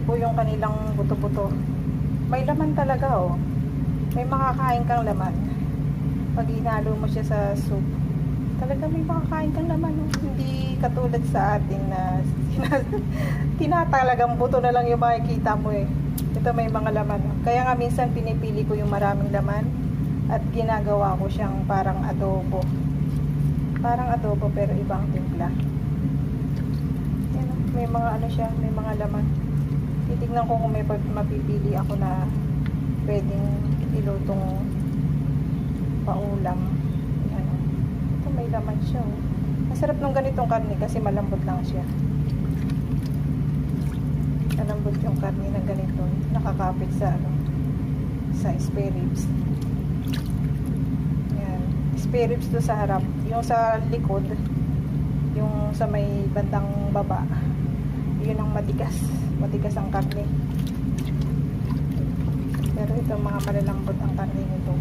po yung kanilang buto-buto. May laman talaga, oh. May makakain kang laman. Pag inalo mo siya sa soup, talaga may makakain kang laman, oh. Hindi katulad sa atin na tinatalagang buto na lang yung makikita mo, eh. Ito may mga laman, oh. Kaya nga minsan pinipili ko yung maraming laman at ginagawa ko siyang parang adobo. Parang adobo pero ibang timpla. Yan, oh. May mga ano siya, may mga laman. Titignan ko kung may mapipili ako na pwedeng ilutong paulam. Yan, oh. Ito may laman siya, oh. Masarap nung ganitong karne kasi malambot lang siya. Malambot yung karne na ganito, nakakapit sa ano, sa spare ribs. Yan, spare ribs to sa harap, yung sa likod, yung sa may bandang baba, yun ang matigas ang karne. Pero ito mga malalambot ang karne nito.